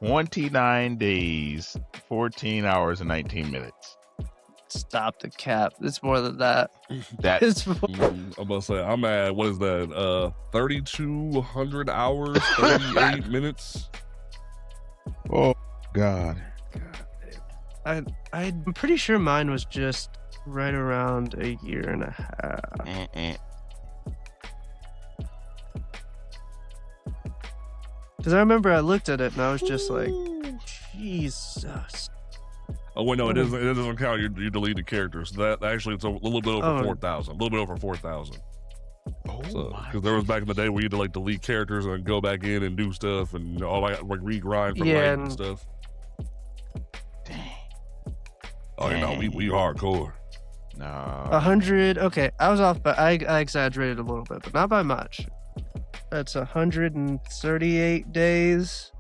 29 days, 14 hours, and 19 minutes. Stop the cap. It's more than that. I'm gonna say I'm at, what is that? 3,200 hours, 38 minutes. Oh God. I'm pretty sure mine was just right around a year and a half. Because I remember I looked at it and I was just like, Jesus. Oh wait, no, it doesn't count your deleted characters. That actually, it's a little bit over 4,000. A little bit over 4,000. Oh, because there was back in the day where you had to like delete characters and go back in and do stuff and all like regrind from writing and stuff. Dang. Oh, you know, we hardcore. No. 100. Okay, I was off, but I exaggerated a little bit, but not by much. That's 138 days.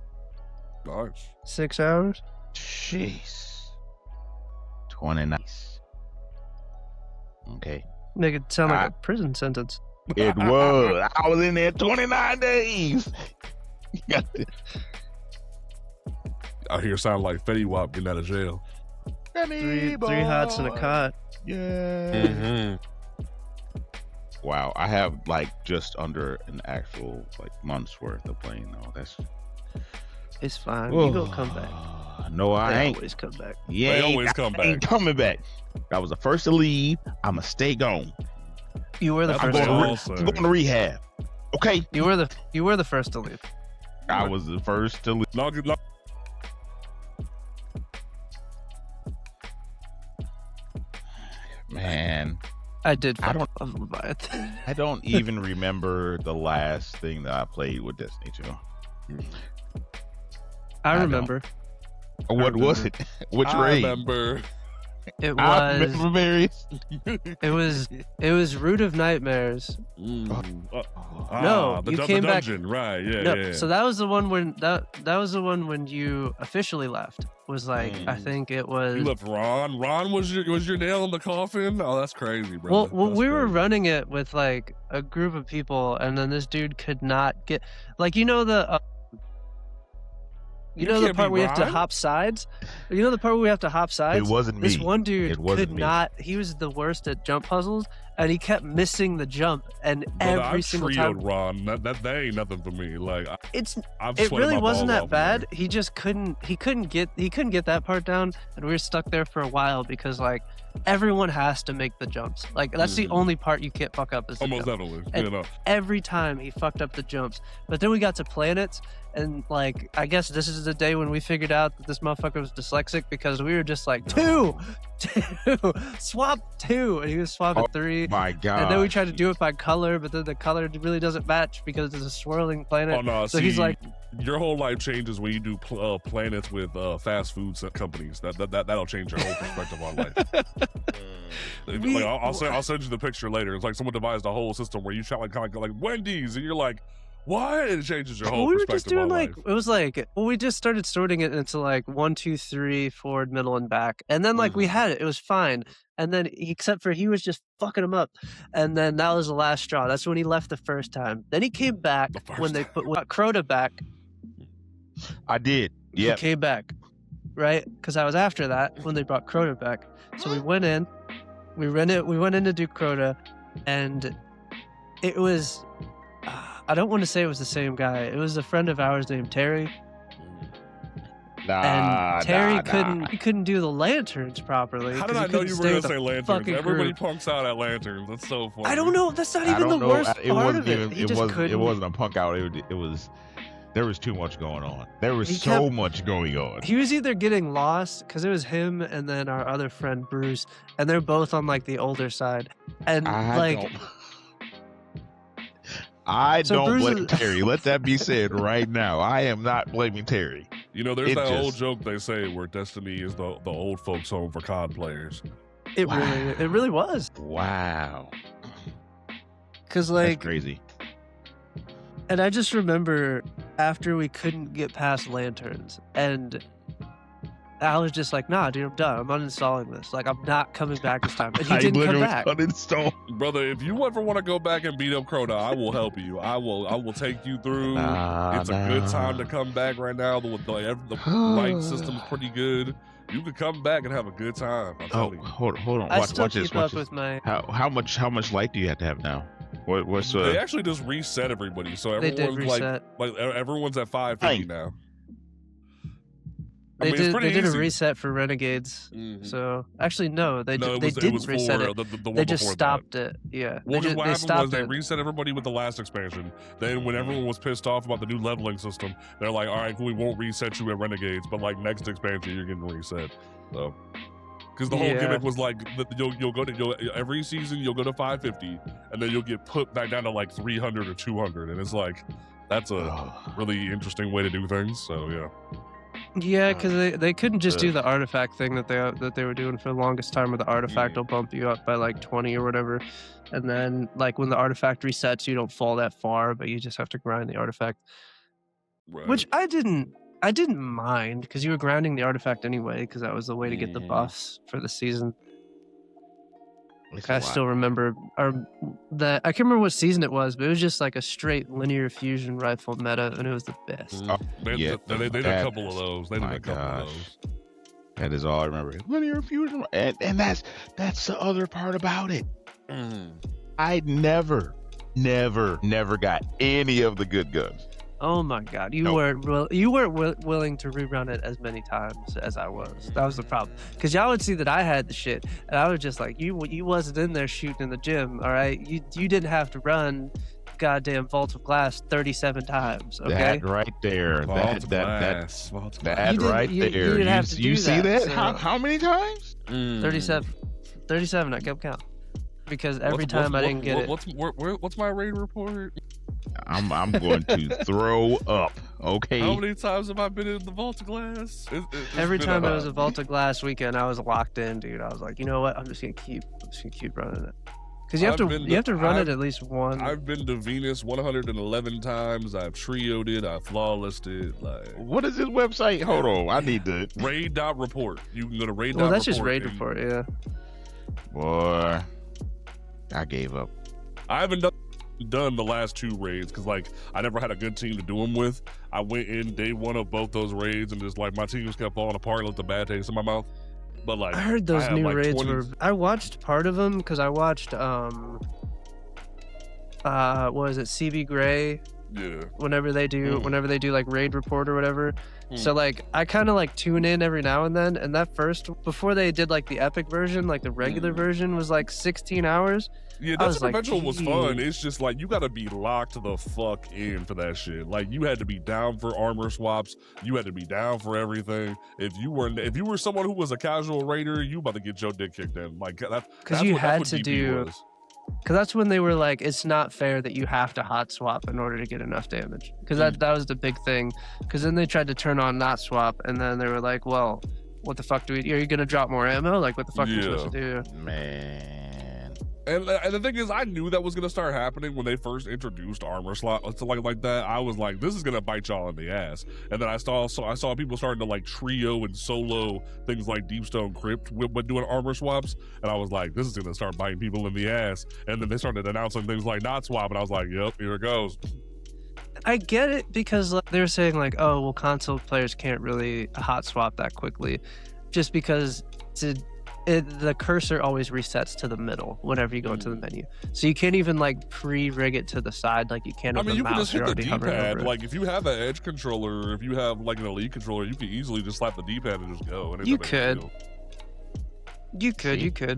Nice. 6 hours. Jeez. 29. Okay. Make it sound like a prison sentence. It was. I was in there 29 days. Out here sound like Fetty Wap getting out of jail. Three hots and a cot. Yeah. Mm-hmm. Wow, I have like just under an actual like month's worth of playing though. That's It's fine. You gonna come back. No, I They ain't. always come back. Yeah, They always come I ain't back. coming back. I was the first to leave. I'ma stay gone. You were the That's I'm first. going, To I'm going to rehab. Okay. You were the first to leave. I was the first to leave. No, Man, I did. I don't- fuck Leviathan. I don't even remember the last thing that I played with Destiny 2. I don't. remember. What was it? Which I raid? remember. It I was. remember various. It was Root of Nightmares. No, the you came back- dungeon, right? Yeah, No, yeah. so that was the one when that was the one when you officially left. Was like I think it was. You left Ron. Ron was your nail in the coffin. Oh, that's crazy, bro. Well, we were running it with like a group of people, and then this dude could not get like the. You know the can't part be where you have to Ron? hop sides? You know the part where we have to hop sides? It wasn't me. This one dude It wasn't could me. not. He was the worst at jump puzzles, and he kept missing the jump. And Brother, every I've single trioed time, Ron. That ain't nothing for me. Like it I've really wasn't that bad. He just couldn't. He couldn't get that part down, and we were stuck there for a while because like everyone has to make the jumps. Like that's the only part you can't fuck up. Is the Almost jump. definitely. And You know. Every time he fucked up the jumps. But then we got to planets, and like I guess this is the day when we figured out that this motherfucker was dyslexic because we were just like two, swap 2, and he was swapping 3. My God. And then we tried to do it by color, but then the color really doesn't match because it's a swirling planet. Oh no! So see, he's like, your whole life changes when you do planets with fast food companies. That'll change your whole perspective on life. Like, I'll send you the picture later. It's like someone devised a whole system where you shot like kind of like Wendy's, and you're like, what? And it changes your whole we were perspective just doing on like life. it was like we just started sorting it into like 1, 2, 3, forward, middle, and back, and then like we had it was fine, and then except for he was just fucking him up, and then that was the last straw. That's when he left the first time. Then he came back when they put Crota back. I did. He Yeah. came back, right? Because I was after that when they brought Crota back. So we went in, we went in to do Crota, and it was. I don't want to say it was the same guy. It was a friend of ours named Terry. And Terry couldn't do the lanterns properly. How did 'cause I he know couldn't you were stay gonna with say the lanterns? fucking Everybody group. punks out at lanterns. That's so funny. I don't know. That's not I even don't the know. worst It part wasn't of it. even. He It just wasn't. couldn't. It wasn't a punk out. It was. There was too much going on. There was He so kept- much going on. He was either getting lost because it was him and then our other friend Bruce, and they're both on like the older side, and I So don't Bruce blame is- Terry. Let that be said right now. I am not blaming Terry. You know, there's It that old just- joke they say where Destiny is the old folks' home for COD players. it Wow. really was Wow. because That's like, crazy. and I just remember after we couldn't get past lanterns, and I was just like, nah, dude, I'm done. I'm uninstalling this. Like, I'm not coming back this time. And he I didn't come literally back. uninstalled. Brother, if you ever want to go back and beat up Crota, I will help you. I will take you through. It's a good time to come back right now. The light system's pretty good. You could come back and have a good time. Oh, hold on. I Watch still this. keep Watch up this. with my. How much light do you have to have now? What's They actually just reset everybody, so They did everyone's reset. like everyone's at 550 now. They did a easy. reset for Renegades. Mhm. So actually, no, they didn't reset it. The one They just before stopped that. it. Yeah. Well, they what happened was stopped they it. reset everybody with the last expansion. Then when everyone was pissed off about the new leveling system, they're like, all right, cool, we won't reset you at Renegades, but like next expansion, you're getting reset. So, because the whole gimmick was like, you'll go to every season, you'll go to 550, and then you'll get put back down to like 300 or 200. And it's like, that's a really interesting way to do things. So, yeah. Yeah, because they couldn't just do the artifact thing that they were doing for the longest time, where the artifact will bump you up by like 20 or whatever, and then like when the artifact resets, you don't fall that far, but you just have to grind the artifact. Right. Which I didn't mind, because you were grinding the artifact anyway, because that was the way to get the buffs for the season. I still remember I can't remember what season it was, but it was just like a straight linear fusion rifle meta, and it was the best. They did a couple of those. They did a couple of those. That is all I remember. Linear fusion, and that's the other part about it. I never got any of the good guns. Oh my god, you weren't willing to rerun it as many times as I was. That was the problem, because y'all would see that I had the shit, and I was just like, you wasn't in there shooting in the gym, all right? You didn't have to run goddamn Vault of Glass 37 times, okay? That right there, Vault of Glass. That right there. You didn't have to do see that? so- How many times? 37. I kept count, because every time I didn't get it. What's my raid report? I'm going to throw up. Okay. How many times have I been in the Vault of Glass? Every time it was a Vault of Glass weekend, I was locked in, dude. I was like, you know what? I'm just gonna keep running it, because you have to run it at least one. I've been to Venus 111 times. I've trioed it. I've flawlessed it. Like, what is this website? Hold on, I need to raid.report. You can go to raid.report. Well, that's just raid report, yeah. Boy, I gave up. I haven't done the last 2 raids because like I never had a good team to do them with. I went in day 1 of both those raids and just like my teams kept falling apart, left a bad taste in my mouth. But like I heard those new like raids were. I watched part of them because I watched what was it, CB Gray? Yeah. Whenever they do like raid report or whatever. So like I kind of like tune in every now and then, and that first, before they did like the epic version, like the regular version was like 16 hours. Yeah, that's eventual was fun. It's just like you gotta be locked the fuck in for that shit. Like you had to be down for armor swaps. You had to be down for everything. If you were someone who was a casual raider, you about to get your dick kicked in. Like because you had to do. Because that's when they were like, it's not fair that you have to hot swap in order to get enough damage. Because that was the big thing. Because then they tried to turn on not swap, and then they were like, well, what the fuck are you going to drop more ammo? Like, what the fuck are you supposed to do? Man. And the thing is, I knew that was going to start happening when they first introduced armor slots like that. I was like, this is going to bite y'all in the ass. And then I saw people starting to like trio and solo things like Deepstone Crypt with doing armor swaps. And I was like, this is going to start biting people in the ass. And then they started announcing things like not swap. And I was like, yep, here it goes. I get it, because like, they were saying like, oh, well, console players can't really hot swap that quickly, just because the cursor always resets to the middle whenever you go into the menu. So you can't even like pre-rig it to the side like you can with the mouse. You can just hit the D-pad. Like Like if you have an edge controller, if you have like an elite controller, you can easily just slap the D-pad and just go. And you could,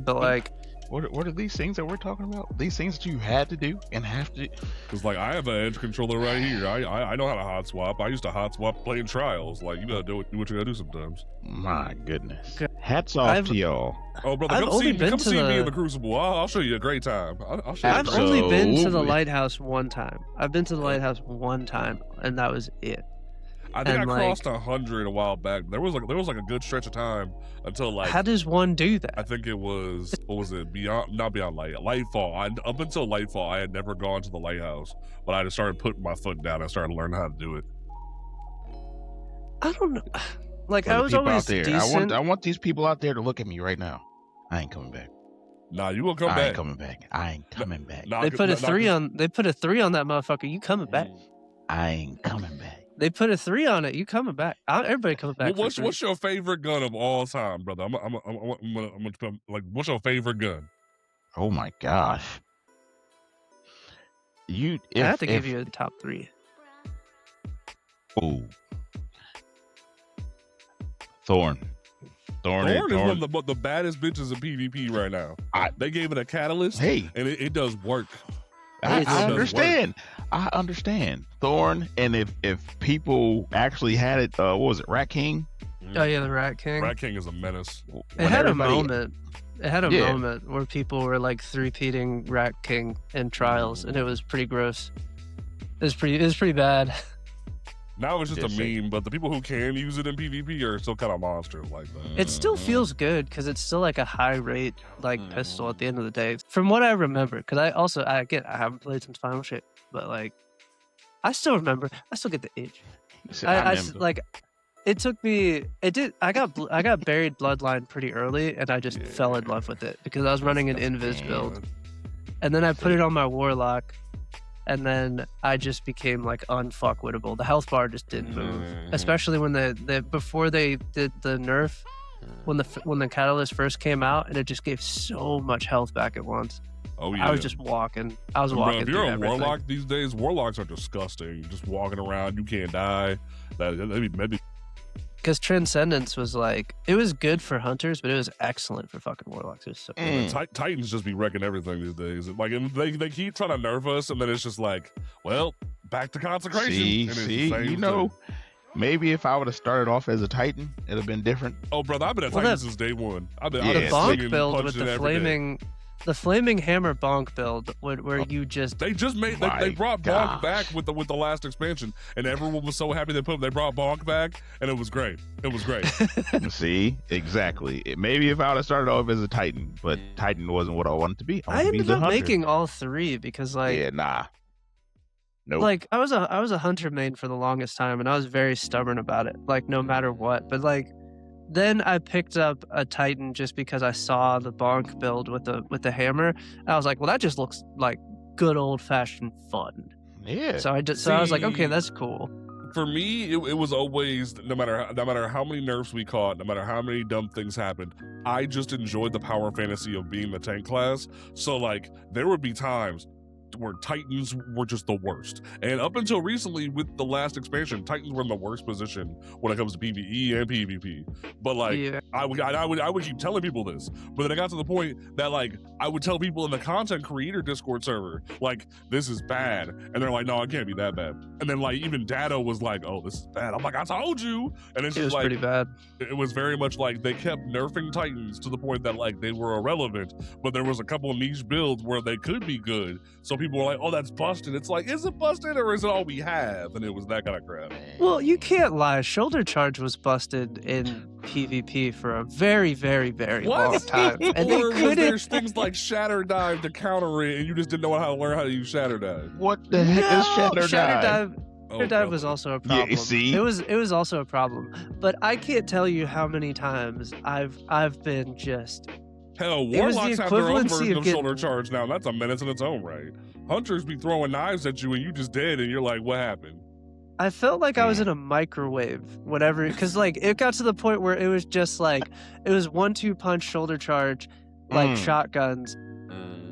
but like, what are these things that we're talking about? These things that you had to do and have to. Because like I have an edge controller right here. I know how to hot swap. I used to hot swap playing Trials. Like you gotta do what you gotta do sometimes. My goodness. Hats off to y'all. Oh brother, come see me in the Crucible. I'll show you a great time. I've only been to the lighthouse one time. I've been to the lighthouse one time, and that was it. I think I crossed 100 a while back. There was like a good stretch of time until like. How does one do that? I think it was, what was it? Not Beyond Lightfall. Up until Lightfall, I had never gone to the lighthouse, but I just started putting my foot down and started learning how to do it. I don't know. Like For I the was people always out there, decent. I want these people out there to look at me right now. I ain't coming back. Nah, you gonna come I back. ain't coming back. I ain't coming back. Nah, They put a nah, 3 on. They put a 3 on that motherfucker. You coming back? I ain't coming back. They put a 3 on it. You coming back? Everybody coming back. What's your favorite gun of all time, brother? I'm gonna like, what's your favorite gun? Oh my gosh. I have to give you a top 3. Oh. Thorn is one of the baddest bitches in PvP right now. They gave it a catalyst. Hey, and it does work. I understand. I understand. Thorn, and if people actually had it, what was it, Rat King? Oh yeah, the Rat King. Rat King is a menace. It had a moment. It had a moment where people were like 3-peating Rat King in trials, and it was pretty gross. It was pretty bad. Now it's just a meme, but the people who can use it in PvP are still kind of monsters like that. It still feels good because it's still like a high rate like pistol at the end of the day. From what I remember, because I haven't played since Final Shape, but like I still remember. I still get the itch. It took me. It did. I got buried Bloodline pretty early, and I just fell in love with it because I was running an Invis build, and then I put it on my Warlock. And then I just became like unfuckwittable. The health bar just didn't move, especially when before they did the nerf, when the catalyst first came out, and it just gave so much health back at once. Oh yeah, I was just walking. I was walking. Bro, if you're a everything. Warlock these days, Warlocks are disgusting. Just walking around, you can't die. Maybe. Because Transcendence was like, it was good for hunters, but it was excellent for fucking Warlocks. It was so good. Titans just be wrecking everything these days. Like, and they keep trying to nerf us, and then it's just like, well, back to consecration. Maybe if I would have started off as a Titan, it'd have been different. Oh, brother, I've been a Titan since day one. I've been the bonk build with the flaming hammer bonk build, where you just they brought bonk back with the last expansion, and everyone was so happy they brought bonk back, and it was great. It was great. See, exactly. Maybe if I would have started off as a Titan, but Titan wasn't what I wanted to be. I ended up making all 3 because Nope. Like I was a hunter main for the longest time, and I was very stubborn about it. Like no matter what, but like. Then I picked up a Titan just because I saw the bonk build with the hammer. And I was like, well, that just looks like good old fashioned fun. Yeah. So I was like, okay, that's cool. For me, it was always no matter how many nerfs we caught, no matter how many dumb things happened, I just enjoyed the power fantasy of being the tank class. So like there would be times where Titans were just the worst. And up until recently with the last expansion, Titans were in the worst position when it comes to PvE and PvP. But like I would keep telling people this. But then I got to the point that like I would tell people in the content creator Discord server, like, this is bad. And they're like, no, it can't be that bad. And then like even Dado was like, oh, this is bad. I'm like, I told you. And it's it was like pretty bad. It was very much like they kept nerfing Titans to the point that like they were irrelevant, but there was a couple of niche builds where they could be good. So people were like, oh, that's busted. It's like, is it busted or is it all we have? And it was that kind of crap. Well, you can't lie. Shoulder charge was busted in PvP for a very, very, very long time. And or was there things like Shatter Dive to counter it and you just didn't know how to learn how to use Shatter Dive? What the heck is Shatter Dive? Shatter Dive was also a problem. Yeah, see? It was also a problem. But I can't tell you how many times I've been just... Hell, Warlocks have their own version of shoulder charge now. That's a menace in its own right. Hunters be throwing knives at you and you just dead and you're like, what happened? I felt like I was in a microwave whenever, because like it got to the point where it was just like, it was 1-2 punch shoulder charge, like shotguns.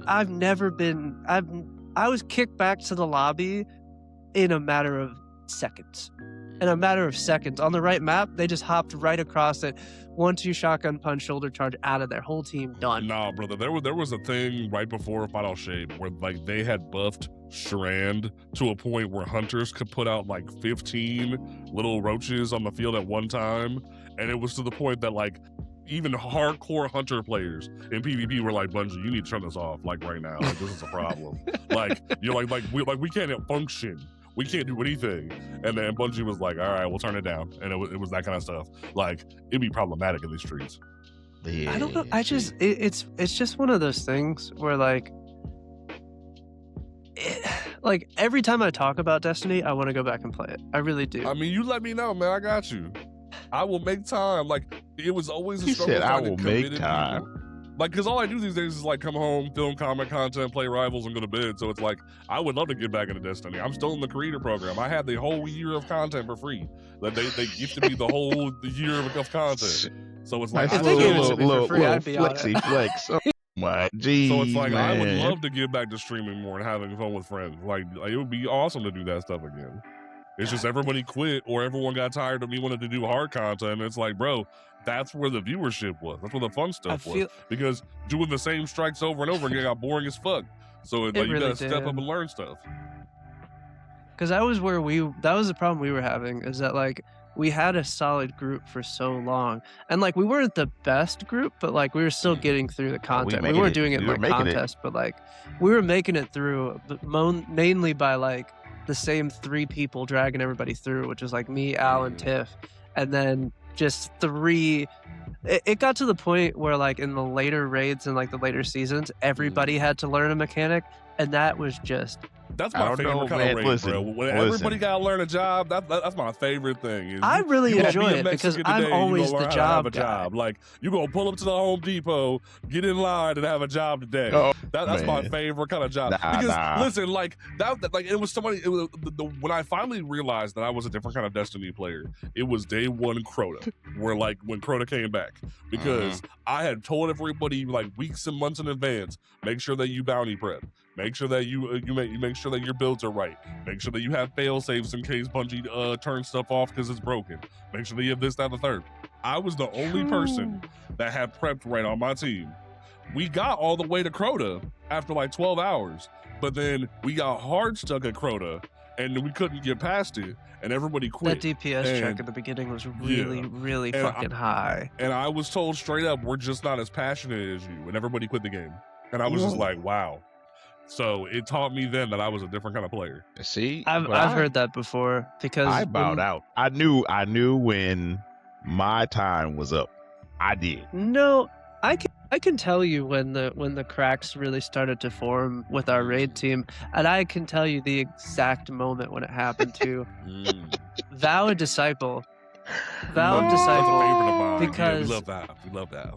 I've never been, I was kicked back to the lobby in a matter of seconds. In a matter of seconds. On the right map, they just hopped right across it. 1-2 shotgun punch, shoulder charge, out of their whole team, done. Nah, brother, there was a thing right before Final Shape where like they had buffed Shrand to a point where hunters could put out like 15 little roaches on the field at one time, and it was to the point that like even hardcore hunter players in PvP were like, Bungie, you need to turn this off like right now. Like this is a problem. Like you're like we can't function. We can't do anything. And then Bungie was like, all right, we'll turn it down. And it was that kind of stuff. Like, it'd be problematic in these streets. Yeah, I don't know. It's just one of those things where like every time I talk about Destiny, I want to go back and play it. I really do. I mean, you let me know, man. I got you. I will make time. Like, it was always a He struggle. said, I finding will make committed time. people. Like, because all I do these days is like come home, film comic content, play Rivals, and go to bed. So it's like, I would love to get back into Destiny. I'm still in the creator program. I had the whole year of content for free. That they gifted me the whole year of content. So it's like, If they gave it to me for free, I'd be on it. flexy flex. Oh my geez, so it's like, man. I would love to get back to streaming more and having fun with friends. Like it would be awesome to do that stuff again. It's just everybody quit or everyone got tired of me wanting to do hard content. And it's like, bro, that's where the viewership was. That's where the fun stuff was. Because doing the same strikes over and over again got boring as fuck. So like, you gotta step up and learn stuff. Because that was the problem we were having, is that like we had a solid group for so long, and like we weren't the best group, but like we were still getting through the content. We weren't doing it in like contests, but like we were making it through, mainly by like the same 3 people dragging everybody through, which was like me, Al, and Tiff, and then just 3. It got to the point where like in the later raids and like the later seasons, everybody had to learn a mechanic, and that was just. That's my favorite kind of raid, bro. When everybody gotta learn a job, that's my favorite thing. I really enjoy it because I'm always the job guy. Like, you gonna pull up to the Home Depot, get in line, and have a job today. That's my favorite kind of job. Listen, like that, like it was somebody. When I finally realized that I was a different kind of Destiny player, it was day 1 Crota, where like when Crota came back, because I had told everybody like weeks and months in advance, make sure that you bounty prep. Make sure that you make sure that your builds are right. Make sure that you have fail safes in case Bungie turns stuff off because it's broken. Make sure that you have this, that, and the third. I was the only person that had prepped right on my team. We got all the way to Crota after like 12 hours, but then we got hard stuck at Crota and we couldn't get past it, and everybody quit. That DPS check at the beginning was really fucking high. And I was told straight up, we're just not as passionate as you, and everybody quit the game. And I was just like, wow. So it taught me then that I was a different kind of player. See, I've heard that before, because I bowed out. I knew when my time was up. I did. No, I can tell you when the cracks really started to form with our raid team, and I can tell you the exact moment when it happened too. Vow of Disciple. Vow of Disciple. Because we love that. We love that.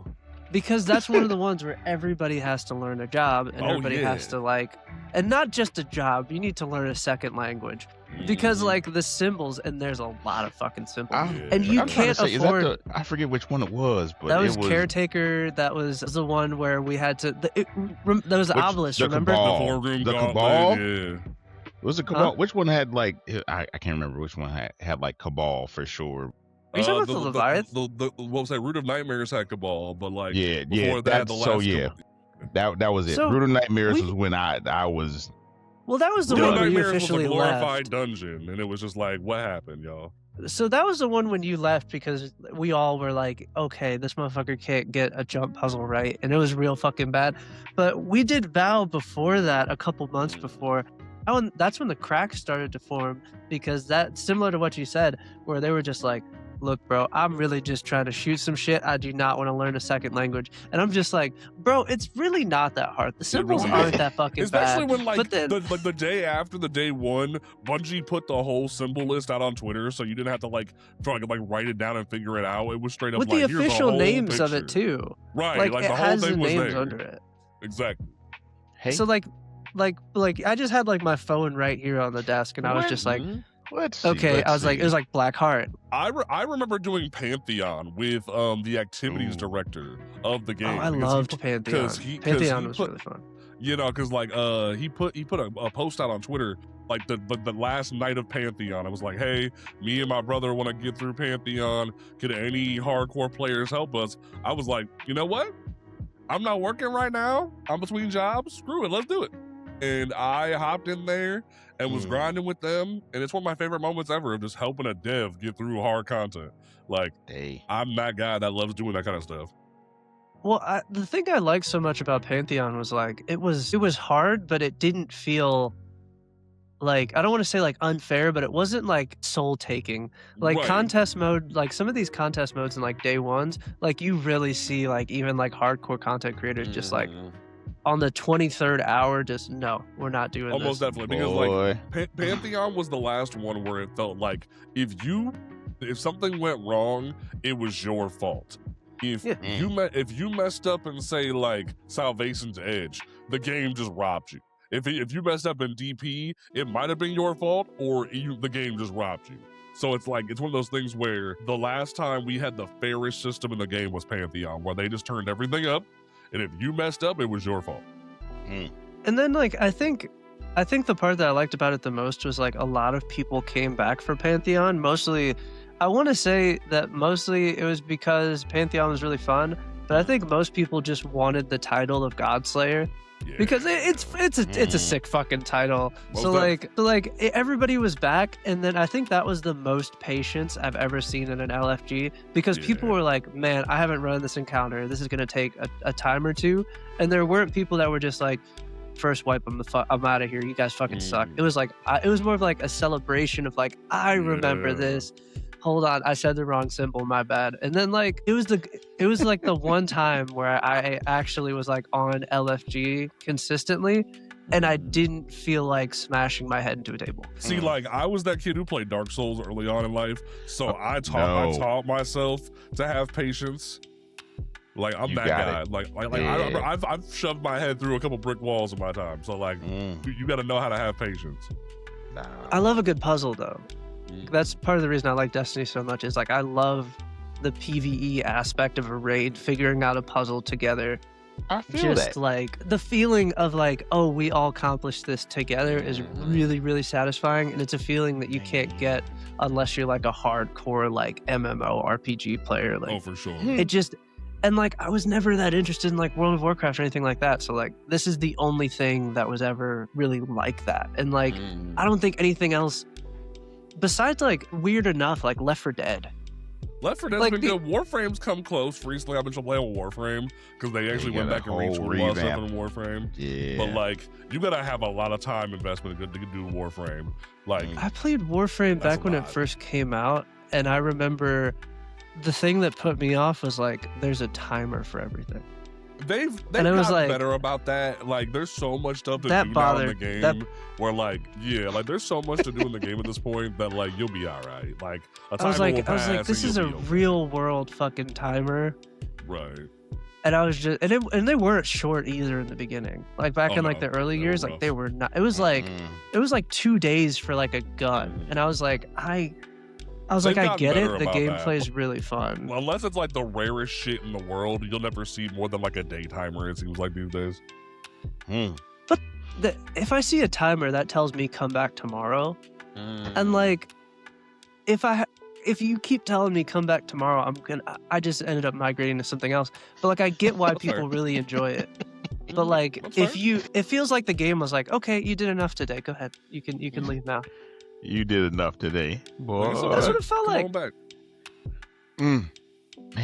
Because that's one of the ones where everybody has to learn a job, and everybody has to like, and not just a job, you need to learn a second language. Because like the symbols, and there's a lot of fucking symbols, and you can't afford. I forget which one it was, but that was Caretaker. That was the one where we had to. That was the obelisk. Remember the Cabal? Yeah. Was it Cabal? Which one had like? I can't remember which one had like Cabal for sure. Are you talking about the Leviathan? What was that? Root of Nightmares had Cabal, but like before that, the last that was it. Root of Nightmares was when I was. Well, that was the one where you officially was a glorified left. Dungeon, and it was just like, what happened, y'all? So that was the one when you left, because we all were like, okay, this motherfucker can't get a jump puzzle right, and it was real fucking bad. But we did Vow before that, a couple months before. That's when the cracks started to form, because that's similar to what you said, where they were just like, look, bro, I'm really just trying to shoot some shit. I do not want to learn a second language. And I'm just like, bro, it's really not that hard. The symbols aren't that fucking Especially bad. When like the day after the day 1, Bungie put the whole symbol list out on Twitter, so you didn't have to like try to like write it down and figure it out. It was straight up with like, the official names of it too. Right, like it the whole has thing the was names there. under it. Exactly. Hey. So like I just had like my phone right here on the desk, and I was just like, let's like, it was like Black Heart. I remember doing Pantheon with the activities director of the game. Oh, I loved Pantheon. Pantheon was really fun. You know, because like he put a post out on Twitter like the last night of Pantheon. I was like, hey, me and my brother want to get through Pantheon. Could any hardcore players help us? I was like, you know what? I'm not working right now. I'm between jobs. Screw it. Let's do it. And I hopped in there and was grinding with them. And it's one of my favorite moments ever of just helping a dev get through hard content. Like, I'm that guy that loves doing that kind of stuff. Well, the thing I liked so much about Pantheon was like, it was hard, but it didn't feel like, I don't want to say like unfair, but it wasn't like soul taking. Like contest mode, like some of these contest modes in like day 1s, like you really see like even like hardcore content creators just like, on the 23rd hour, just no, we're not doing Almost this. Definitely, because like Pantheon was the last one where it felt like if you if something went wrong, it was your fault. If you messed up in, say, like Salvation's Edge, the game just robbed you. If you messed up in DP, it might have been your fault, or the game just robbed you. So it's like, it's one of those things where the last time we had the fairest system in the game was Pantheon, where they just turned everything up, and if you messed up, it was your fault. And then, like, I think the part that I liked about it the most was, like, a lot of people came back for Pantheon. Mostly, I want to say that mostly it was because Pantheon was really fun, but I think most people just wanted the title of Godslayer. Yeah. Because it's a sick fucking title. So everybody was back, and then I think that was the most patience I've ever seen in an LFG, because people were like, man, I haven't run this encounter, this is gonna take a time or two, and there weren't people that were just like, first wipe, I'm out of here, you guys fucking suck. It was like it was more of like a celebration of like, I remember this. Hold on, I said the wrong symbol, my bad. And then like it was like the one time where I actually was like on LFG consistently, and I didn't feel like smashing my head into a table. See, like, I was that kid who played Dark Souls early on in life, so I taught myself to have patience. Like, I'm that guy. Like I've shoved my head through a couple brick walls in my time. So like, you got to know how to have patience. I love a good puzzle though. That's part of the reason I like Destiny so much, is like I love the PvE aspect of a raid, figuring out a puzzle together. I feel just that. Like the feeling of like, oh, we all accomplished this together is really, really satisfying, and it's a feeling that you can't get unless you're like a hardcore like MMO RPG player. Like, oh, for sure. It just, and like I was never that interested in like World of Warcraft or anything like that. So like this is the only thing that was ever really like that, and like I don't think anything else. Besides, like, weird enough, like Left 4 Dead. Left 4 Dead's been good. Warframe's come close. Recently, I've been playing Warframe because they actually went back and retooled a lot of stuff in Warframe. Yeah. But, like, you gotta have a lot of time investment to do Warframe. Like, I played Warframe back when it first came out, and I remember the thing that put me off was, like, there's a timer for everything. They've gotten better about that. Like, there's so much stuff to do now in the game where, like, there's so much to do in the game at this point that, like, you'll be all right. Like, a timer will pass. I was like, this is a real world fucking timer. Right. And I was just, and they weren't short either in the beginning. Like, back in, like, the early years, like, they were not. It was like 2 days for, like, a gun. And I was like, I get it. The gameplay is really fun. Well, unless it's like the rarest shit in the world, you'll never see more than like a day timer, it seems like these days. But if I see a timer, that tells me come back tomorrow. And like, if you keep telling me come back tomorrow, I just ended up migrating to something else. But like, I get why people really enjoy it. But like, it feels like the game was like, okay, you did enough today. Go ahead. You can leave now. You did enough today, boy. That's what it felt like.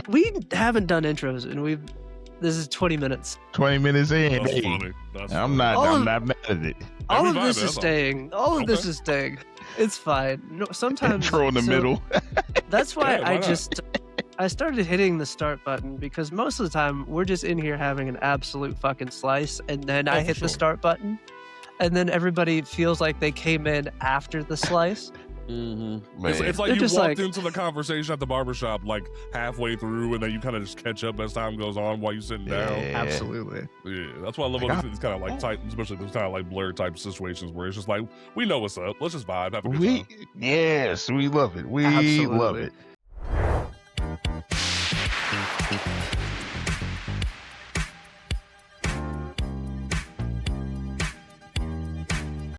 We haven't done intros, and this is 20 minutes. 20 minutes in. That's funny. I'm not mad at it. All of this is staying. All of this is staying. It's fine. No, sometimes intro in the middle. That's why I started hitting the start button, because most of the time we're just in here having an absolute fucking slice, and then I hit the start button. And then everybody feels like they came in after the slice. It's like you walked into the conversation at the barbershop like halfway through, and then you kind of just catch up as time goes on while you're sitting down. Absolutely. Yeah, that's why I love these kind of like tight, especially those kind of like blur type situations where it's just like, we know what's up. Let's just vibe, have a good time. Yes, we love it. We love it.